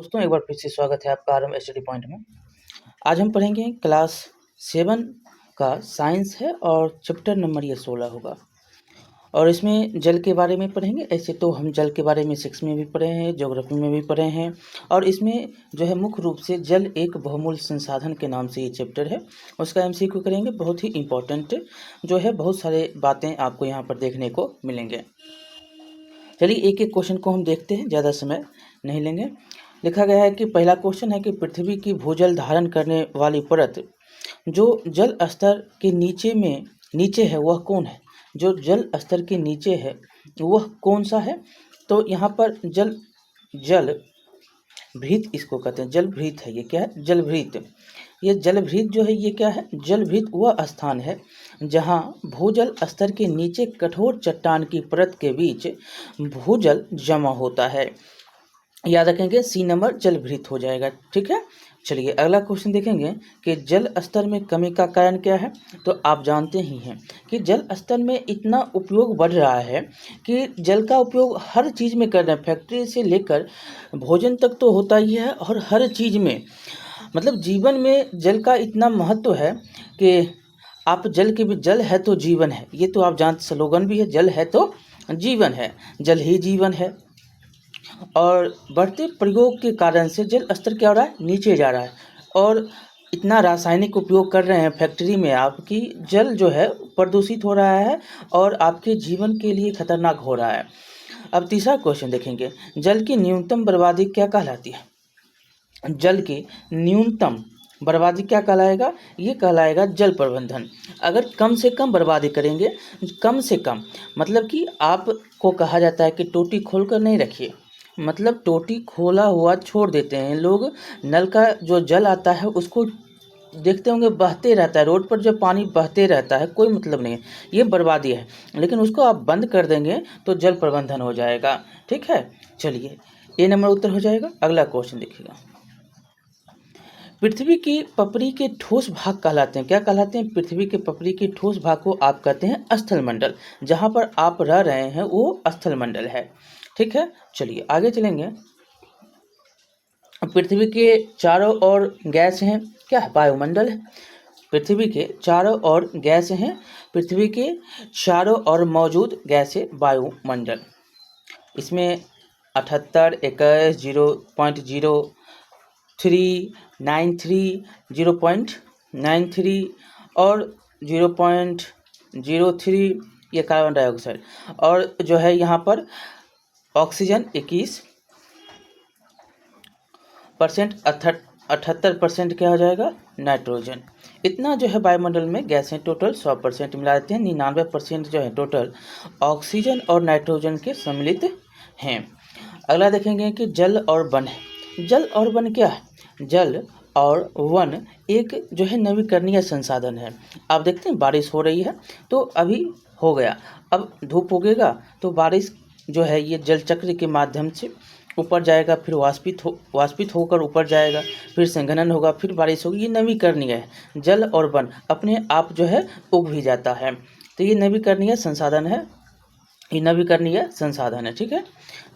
दोस्तों, एक बार फिर से स्वागत है आपका आरएम स्टडी पॉइंट में। आज हम पढ़ेंगे क्लास 7 का साइंस है और चैप्टर नंबर ये 16 होगा और इसमें जल के बारे में पढ़ेंगे। ऐसे तो हम जल के बारे में 6 में भी पढ़े हैं, ज्योग्राफी में भी पढ़े हैं और इसमें जो है मुख्य रूप से जल एक बहुमूल्य संसाधन के नाम से ये चैप्टर है। उसका एमसीक्यू करेंगे, बहुत ही इम्पोर्टेंट जो है, बहुत सारे बातें आपको यहाँ पर देखने को मिलेंगे। चलिए एक एक क्वेश्चन को हम देखते हैं, ज़्यादा समय नहीं लेंगे। लिखा गया है कि पहला क्वेश्चन है कि पृथ्वी की भूजल धारण करने वाली परत जो जल स्तर के नीचे है वह कौन है? जो जल स्तर के नीचे है वह कौन सा है? तो यहाँ पर जल भृत इसको कहते हैं, जल भृत है। ये क्या है? जल भृत। ये जल भृत जो है ये क्या है? जल भृत वह स्थान है जहाँ भूजल स्तर के नीचे कठोर चट्टान की परत के बीच भूजल जमा होता है। याद रखेंगे, सी नंबर जल भृत हो जाएगा। ठीक है, चलिए अगला क्वेश्चन देखेंगे कि जल स्तर में कमी का कारण क्या है। तो आप जानते ही हैं कि जल स्तर में इतना उपयोग बढ़ रहा है कि जल का उपयोग हर चीज़ में कर रहे हैं, फैक्ट्री से लेकर भोजन तक तो होता ही है और हर चीज़ में, मतलब जीवन में जल का इतना महत्व है कि आप जल के भी, जल है तो जीवन है, ये तो आप जानते, स्लोगन भी है, जल है तो जीवन है, जल ही जीवन है। और बढ़ते प्रयोग के कारण से जल स्तर क्या हो रहा है? नीचे जा रहा है और इतना रासायनिक उपयोग कर रहे हैं फैक्ट्री में आपकी, जल जो है प्रदूषित हो रहा है और आपके जीवन के लिए खतरनाक हो रहा है। अब तीसरा क्वेश्चन देखेंगे, जल की न्यूनतम बर्बादी क्या कहलाती है? जल की न्यूनतम बर्बादी क्या कहलाएगा? ये कहलाएगा जल प्रबंधन। अगर कम से कम बर्बादी करेंगे, कम से कम मतलब कि आपको कहा जाता है कि टोटी खोलकर नहीं रखिए, मतलब टोटी खोला हुआ छोड़ देते हैं लोग। नल का जो जल आता है उसको देखते होंगे बहते रहता है, रोड पर जब पानी बहते रहता है, कोई मतलब नहीं है, ये बर्बादी है। लेकिन उसको आप बंद कर देंगे तो जल प्रबंधन हो जाएगा। ठीक है, चलिए ए नंबर उत्तर हो जाएगा। अगला क्वेश्चन देखिएगा, पृथ्वी की पपड़ी के ठोस भाग कहलाते हैं, क्या कहलाते हैं? पृथ्वी के पपड़ी के ठोस भाग को आप कहते हैं स्थल मंडल। जहाँ पर आप रह रहे हैं वो स्थल मंडल है। ठीक है, चलिए आगे चलेंगे। पृथ्वी के चारों ओर गैस हैं, क्या है? वायुमंडल है। पृथ्वी के चारों ओर गैस हैं, पृथ्वी के चारों ओर मौजूद गैस है वायुमंडल। इसमें 78, 21, 0.0393, 0.93 और 0.03 ये कार्बन डाइऑक्साइड, और जो है यहाँ पर ऑक्सीजन 21%, 78% क्या हो जाएगा? नाइट्रोजन। इतना जो है वायुमंडल में गैस है, टोटल 100% मिला देते हैं, 99% जो है टोटल ऑक्सीजन और नाइट्रोजन के सम्मिलित हैं। अगला देखेंगे कि जल और वन है। जल और वन क्या है? जल और वन एक जो है नवीकरणीय संसाधन है। आप देखते हैं बारिश हो रही है तो अभी हो गया, अब धूप उगेगा तो बारिश जो है ये जल चक्र के माध्यम से ऊपर जाएगा, फिर वाष्पित होकर ऊपर जाएगा, फिर संघनन होगा, फिर बारिश होगी। ये नवीकरणीय है। जल और वन अपने आप जो है उग भी जाता है, तो ये नवीकरणीय संसाधन है, ये नवीकरणीय संसाधन है। ठीक है,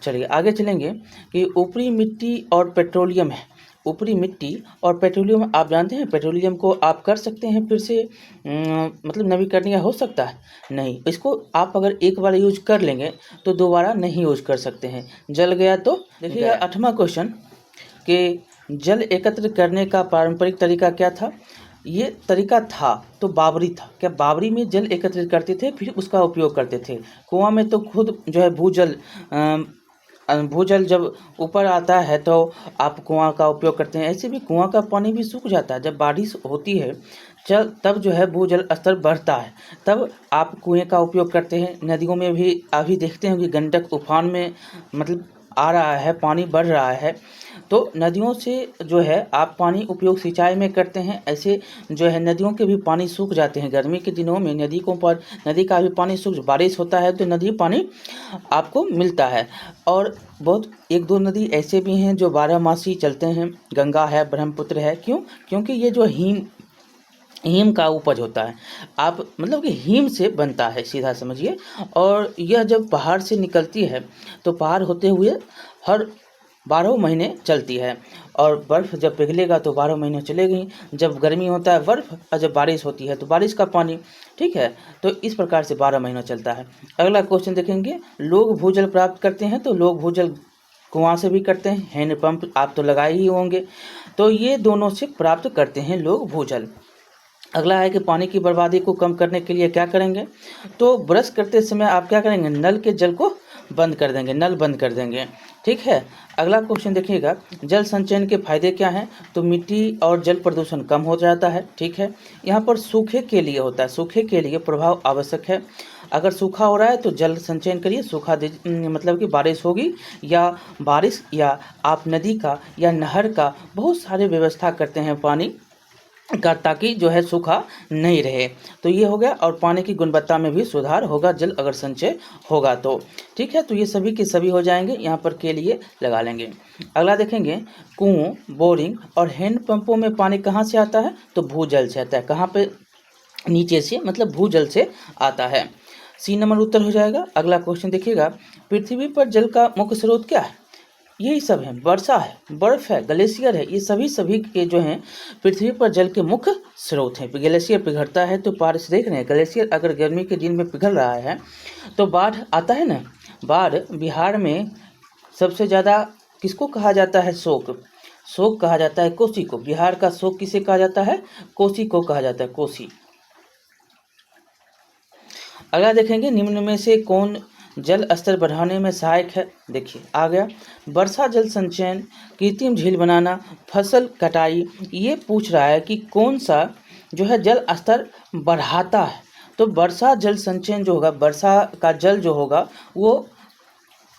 चलिए आगे चलेंगे कि ऊपरी मिट्टी और पेट्रोलियम है। ऊपरी मिट्टी और पेट्रोलियम, आप जानते हैं पेट्रोलियम को आप कर सकते हैं फिर से मतलब नवीकरणीय हो सकता है? नहीं, इसको आप अगर एक बार यूज कर लेंगे तो दोबारा नहीं यूज कर सकते हैं, जल गया तो। देखिए 8वां क्वेश्चन कि जल एकत्र करने का पारंपरिक तरीका क्या था? ये तरीका था तो बावरी था। क्या बावरी में जल एकत्रित करते थे फिर उसका उपयोग करते थे? कुआं में तो खुद जो है भूजल जब ऊपर आता है तो आप कुआं का उपयोग करते हैं। ऐसे भी कुआं का पानी भी सूख जाता है, जब बारिश होती है तब जो है भूजल स्तर बढ़ता है, तब आप कुएं का उपयोग करते हैं। नदियों में भी अभी देखते हैं कि गंडक उफान में मतलब आ रहा है, पानी बढ़ रहा है, तो नदियों से जो है आप पानी उपयोग सिंचाई में करते हैं। ऐसे जो है नदियों के भी पानी सूख जाते हैं गर्मी के दिनों में, नदी का भी पानी सूख, बारिश होता है तो नदी पानी आपको मिलता है। और बहुत 1-2 नदी ऐसे भी हैं जो 12 मासी चलते हैं, गंगा है, ब्रह्मपुत्र है। क्यों? क्योंकि ये जो हीम का उपज होता है, आप मतलब कि हीम से बनता है, सीधा समझिए। और यह जब पहाड़ से निकलती है तो पार होते हुए हर 12 महीने चलती है। और बर्फ़ जब पिघलेगा तो 12 महीने चलेगी। जब गर्मी होता है बर्फ़, और जब बारिश होती है तो बारिश का पानी। ठीक है, तो इस प्रकार से 12 महीना चलता है। अगला क्वेश्चन देखेंगे, लोग भूजल प्राप्त करते हैं, तो लोग भूजल कुआं से भी करते हैं, हैंडपंप आप तो लगाए ही होंगे, तो ये दोनों से प्राप्त करते हैं लोग भूजल। अगला है कि पानी की बर्बादी को कम करने के लिए क्या करेंगे, तो ब्रश करते समय आप क्या करेंगे, नल के जल को बंद कर देंगे, नल बंद कर देंगे। ठीक है, अगला क्वेश्चन देखिएगा, जल संचयन के फायदे क्या हैं, तो मिट्टी और जल प्रदूषण कम हो जाता है। ठीक है, यहाँ पर सूखे के लिए होता है, सूखे के लिए प्रभाव आवश्यक है। अगर सूखा हो रहा है तो जल संचयन करिए, सूखा मतलब कि बारिश होगी या बारिश या आप नदी का या नहर का बहुत सारे व्यवस्था करते हैं पानी का, ताकि जो है सूखा नहीं रहे। तो ये हो गया, और पानी की गुणवत्ता में भी सुधार होगा जल अगर संचय होगा तो। ठीक है, तो ये सभी के सभी हो जाएंगे, यहाँ पर के लिए लगा लेंगे। अगला देखेंगे, कुओं, बोरिंग और हैंडपंपों में पानी कहाँ से आता है, तो भूजल से आता है। कहाँ पे, नीचे से, मतलब भूजल से आता है। सी नंबर उत्तर हो जाएगा। अगला क्वेश्चन देखिएगा, पृथ्वी पर जल का मुख्य स्रोत क्या है, यही सब है, वर्षा है, बर्फ है, ग्लेशियर है, ये सभी के जो हैं पृथ्वी पर जल के मुख्य स्रोत हैं। ग्लेशियर पिघलता है तो बारिश, देख रहे हैं ग्लेशियर अगर गर्मी के दिन में पिघल रहा है तो बाढ़ आता है ना। बाढ़ बिहार में सबसे ज़्यादा किसको कहा जाता है, शोक कहा जाता है कोसी को। बिहार का शोक किसे कहा जाता है, कोसी को कहा जाता है, कोसी। अगला देखेंगे, निम्न में से कौन जल स्तर बढ़ाने में सहायक है, देखिए आ गया, वर्षा जल संचयन, कृत्रिम झील बनाना, फसल कटाई। ये पूछ रहा है कि कौन सा जो है जल स्तर बढ़ाता है, तो वर्षा जल संचयन जो होगा, वर्षा का जल जो होगा वो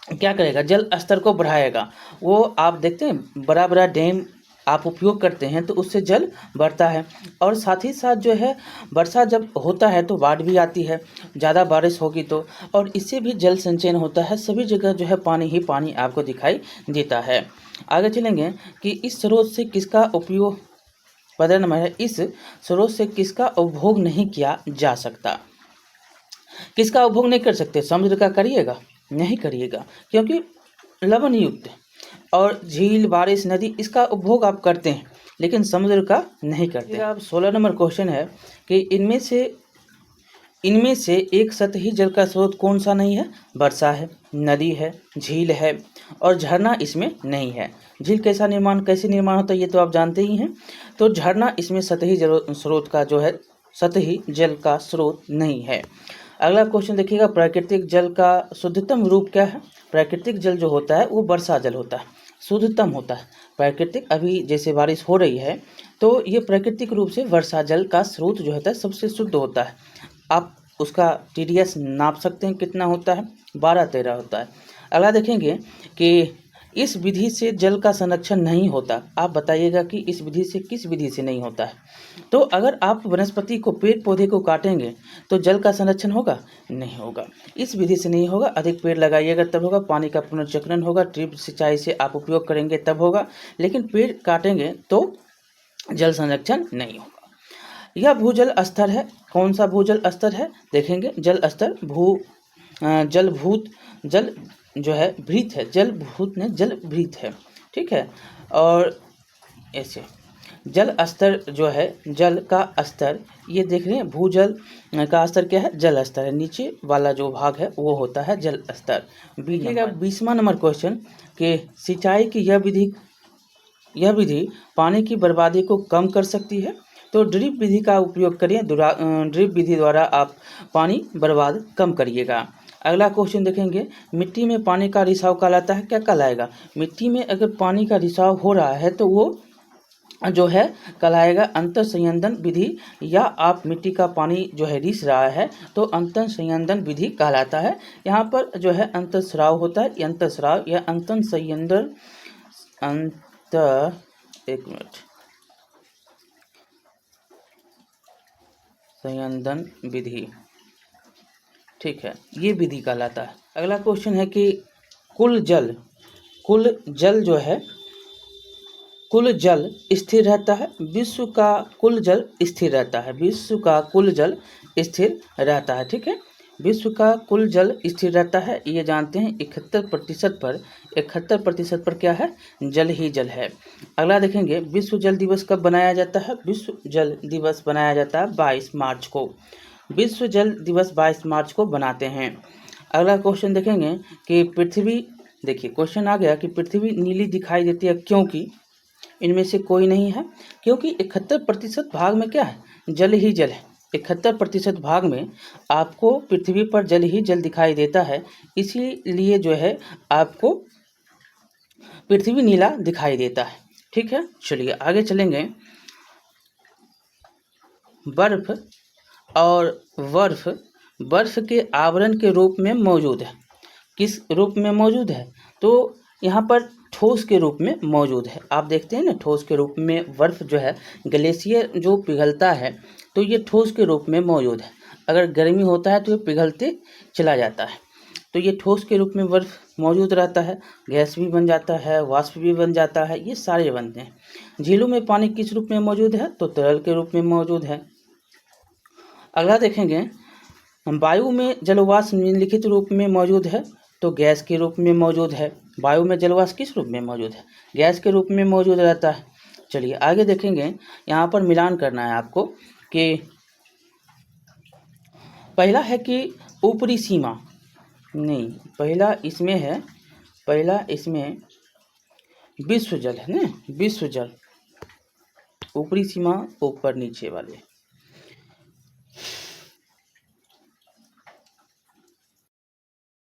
क्या करेगा, जल स्तर को बढ़ाएगा। वो आप देखते हैं बड़ा बड़ा डैम आप उपयोग करते हैं तो उससे जल बढ़ता है। और साथ ही साथ जो है वर्षा जब होता है तो बाढ़ भी आती है, ज़्यादा बारिश होगी तो, और इससे भी जल संचयन होता है। सभी जगह जो है पानी ही पानी आपको दिखाई देता है। आगे चलेंगे कि इस स्रोत से किसका उपयोग, 15 नंबर है, इस स्रोत से किसका उपभोग नहीं किया जा सकता। किसका उपभोग नहीं कर सकते, समुद्र का करिएगा, नहीं करिएगा, क्योंकि लवण युक्त है। और झील, बारिश, नदी, इसका उपभोग आप करते हैं लेकिन समुद्र का नहीं करते। अब 16 नंबर क्वेश्चन है कि इनमें से एक सतही जल का स्रोत कौन सा नहीं है, वर्षा है, नदी है, झील है और झरना इसमें नहीं है। झील कैसे निर्माण होता है ये तो आप जानते ही हैं। तो झरना इसमें सतही स्रोत का जो है, सतही जल का स्रोत नहीं है। अगला क्वेश्चन देखिएगा, प्राकृतिक जल का शुद्धतम रूप क्या है। प्राकृतिक जल जो होता है वो वर्षा जल होता है, शुद्धतम होता है। प्राकृतिक, अभी जैसे बारिश हो रही है तो ये प्राकृतिक रूप से वर्षा जल का स्रोत जो होता है सबसे शुद्ध होता है। आप उसका TDS नाप सकते हैं कितना होता है, 12-13 होता है। अगला देखेंगे कि इस विधि से जल का संरक्षण नहीं होता। आप बताइएगा कि इस विधि से किस विधि से नहीं होता है। तो अगर आप वनस्पति को, पेड़ पौधे को काटेंगे तो जल का संरक्षण होगा, नहीं होगा, इस विधि से नहीं होगा। अधिक पेड़ लगाइएगा तब होगा, पानी का पुनर्चक्रण होगा, ड्रिप सिंचाई से आप उपयोग करेंगे तब होगा, लेकिन पेड़ काटेंगे तो जल संरक्षण नहीं होगा। यह भूजल स्तर है, कौन सा भूजल स्तर है, देखेंगे जल स्तर, जलभूत, जल जो है भृत है, जलभूत ने जल भृत है। ठीक है, और ऐसे जल स्तर जो है, जल का स्तर, ये देख रहे हैं, भूजल का स्तर क्या है, जल स्तर है, नीचे वाला जो भाग है वो होता है जल स्तर। 20वां नंबर क्वेश्चन के सिंचाई की यह विधि पानी की बर्बादी को कम कर सकती है, तो ड्रिप विधि का उपयोग करिए। ड्रिप विधि द्वारा आप पानी बर्बाद कम करिएगा। अगला क्वेश्चन देखेंगे, मिट्टी में पानी का रिसाव कहलाता है, क्या कहलाएगा। मिट्टी में अगर पानी का रिसाव हो रहा है तो वो जो है कहलाएगा अंतर संयंदन विधि, या आप मिट्टी का पानी जो है रिस रहा है तो अंतर संयंदन विधि कहलाता है। यहाँ पर जो है अंतःस्राव होता है, अंतःस्राव या अंतर संयंदन, संयंदन विधि। ठीक है, ये विधि कहलाता है। अगला क्वेश्चन है कि कुल जल स्थिर रहता है, विश्व का कुल जल स्थिर रहता है, विश्व का कुल जल स्थिर रहता है। ठीक है, विश्व का कुल जल स्थिर रहता है, ये जानते हैं 71% पर 71% पर क्या है, जल ही जल है। अगला देखेंगे, विश्व जल दिवस कब बनाया जाता है। विश्व जल दिवस बनाया जाता है 22 मार्च को। विश्व जल दिवस 22 मार्च को बनाते हैं। अगला क्वेश्चन देखेंगे कि पृथ्वी, देखिए क्वेश्चन आ गया कि पृथ्वी नीली दिखाई देती है क्योंकि इनमें से कोई नहीं है, क्योंकि 71% भाग में क्या है, जल ही जल है। 71% भाग में आपको पृथ्वी पर जल ही जल दिखाई देता है, इसीलिए जो है आपको पृथ्वी नीला दिखाई देता है। ठीक है, चलिए आगे चलेंगे। बर्फ और बर्फ के आवरण के रूप में मौजूद है। किस रूप में मौजूद है, तो यहाँ पर ठोस के रूप में मौजूद है। आप देखते हैं ना, ठोस के रूप में बर्फ जो है, ग्लेशियर जो पिघलता है तो ये ठोस के रूप में मौजूद है। अगर गर्मी होता है तो ये पिघलते चला जाता है, तो ये ठोस के रूप में बर्फ मौजूद रहता है। गैस भी बन जाता है, वाष्प भी बन जाता है, ये सारे बनते हैं। झीलों में पानी किस रूप में मौजूद है, तो तरल के रूप में मौजूद है। अगला देखेंगे, वायु में जलवाष्प निम्नलिखित रूप में मौजूद है, तो गैस के रूप में मौजूद है। वायु में जलवाष्प किस रूप में मौजूद है, गैस के रूप में मौजूद रहता है। चलिए आगे देखेंगे, यहाँ पर मिलान करना है आपको कि पहला है कि ऊपरी सीमा, नहीं पहला इसमें है, पहला इसमें विश्व जल है ना, विश्व जल ऊपरी सीमा ऊपर नीचे वाले।